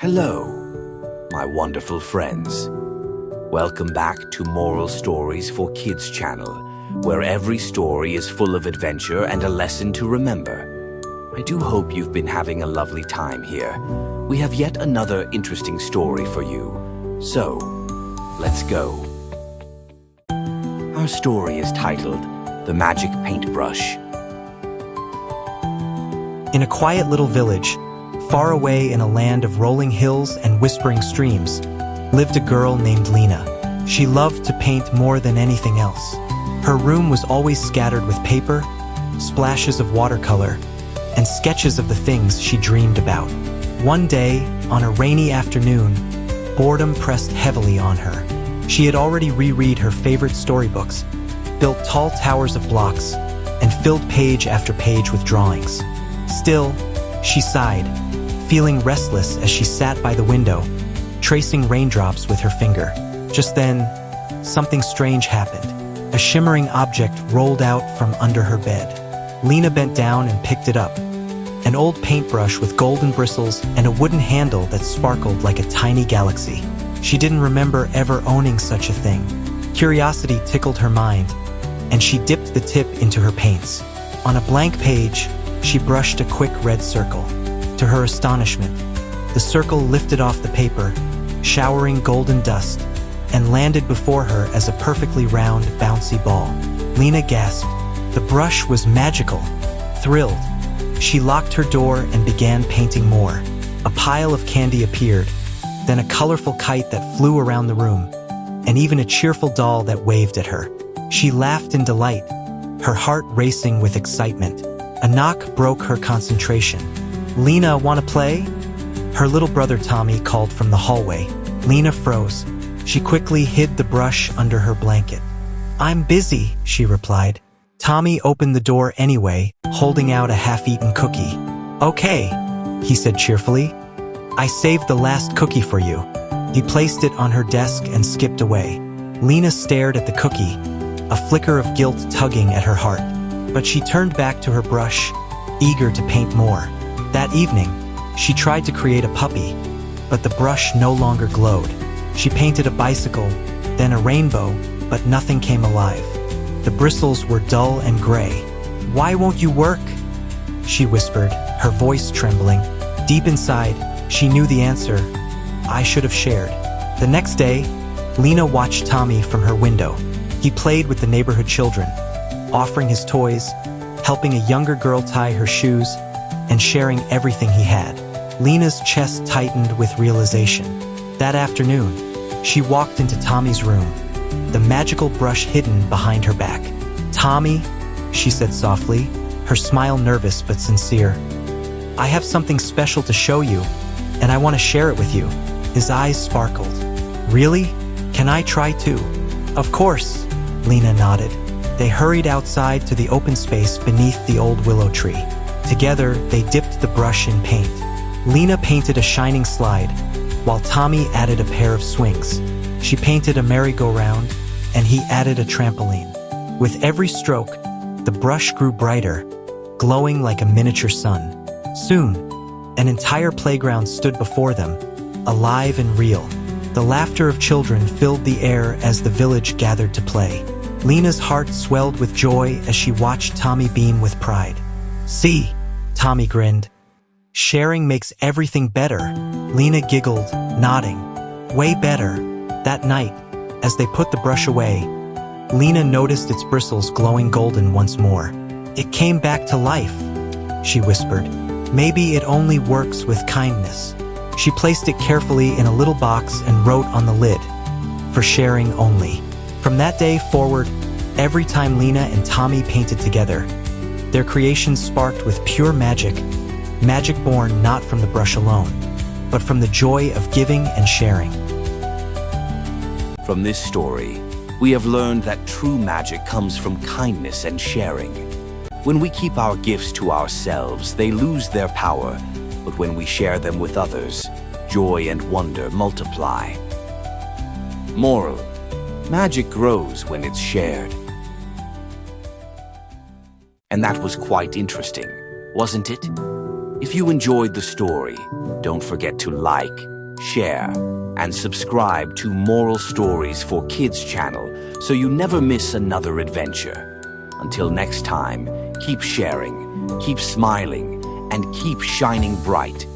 Hello, my wonderful friends. Welcome back to Moral Stories for Kids channel, where every story is full of adventure and a lesson to remember. I do hope you've been having a lovely time here. We have yet another interesting story for you. So, let's go. Our story is titled The Magic Paintbrush. In a quiet little village, far away in a land of rolling hills and whispering streams, lived a girl named Lena. She loved to paint more than anything else. Her room was always scattered with paper, splashes of watercolor, and sketches of the things she dreamed about. One day, on a rainy afternoon, boredom pressed heavily on her. She had already reread her favorite storybooks, built tall towers of blocks, and filled page after page with drawings. Still, she sighed, feeling restless as she sat by the window, tracing raindrops with her finger. Just then, something strange happened. A shimmering object rolled out from under her bed. Lena bent down and picked it up. An old paintbrush with golden bristles and a wooden handle that sparkled like a tiny galaxy. She didn't remember ever owning such a thing. Curiosity tickled her mind, and she dipped the tip into her paints. On a blank page, she brushed a quick red circle. To her astonishment, the circle lifted off the paper, showering golden dust, and landed before her as a perfectly round, bouncy ball. Lena gasped. The brush was magical. Thrilled, she locked her door and began painting more. A pile of candy appeared, then a colorful kite that flew around the room, and even a cheerful doll that waved at her. She laughed in delight, her heart racing with excitement. A knock broke her concentration. "Lena, wanna play?" Her little brother Tommy called from the hallway. Lena froze. She quickly hid the brush under her blanket. "I'm busy," she replied. Tommy opened the door anyway, holding out a half-eaten cookie. "Okay," he said cheerfully. "I saved the last cookie for you." He placed it on her desk and skipped away. Lena stared at the cookie, a flicker of guilt tugging at her heart. But she turned back to her brush, eager to paint more. That evening, she tried to create a puppy, but the brush no longer glowed. She painted a bicycle, then a rainbow, but nothing came alive. The bristles were dull and gray. "Why won't you work?" she whispered, her voice trembling. Deep inside, she knew the answer. I should have shared. The next day, Lena watched Tommy from her window. He played with the neighborhood children, offering his toys, helping a younger girl tie her shoes, and sharing everything he had. Lena's chest tightened with realization. That afternoon, she walked into Tommy's room, the magical brush hidden behind her back. "Tommy," she said softly, her smile nervous but sincere. "I have something special to show you, and I want to share it with you." His eyes sparkled. "Really? Can I try too?" "Of course," Lena nodded. They hurried outside to the open space beneath the old willow tree. Together, they dipped the brush in paint. Lena painted a shining slide, while Tommy added a pair of swings. She painted a merry-go-round, and he added a trampoline. With every stroke, the brush grew brighter, glowing like a miniature sun. Soon, an entire playground stood before them, alive and real. The laughter of children filled the air as the village gathered to play. Lena's heart swelled with joy as she watched Tommy beam with pride. "See," Tommy grinned. "Sharing makes everything better." Lena giggled, nodding. "Way better." That night, as they put the brush away, Lena noticed its bristles glowing golden once more. "It came back to life," she whispered. "Maybe it only works with kindness." She placed it carefully in a little box and wrote on the lid, "For sharing only." From that day forward, every time Lena and Tommy painted together, their creations sparked with pure magic, magic born not from the brush alone, but from the joy of giving and sharing. From this story, we have learned that true magic comes from kindness and sharing. When we keep our gifts to ourselves, they lose their power, but when we share them with others, joy and wonder multiply. Moral: magic grows when it's shared. And that was quite interesting, wasn't it? If you enjoyed the story, don't forget to like, share, and subscribe to Moral Stories for Kids channel so you never miss another adventure. Until next time, keep sharing, keep smiling, and keep shining bright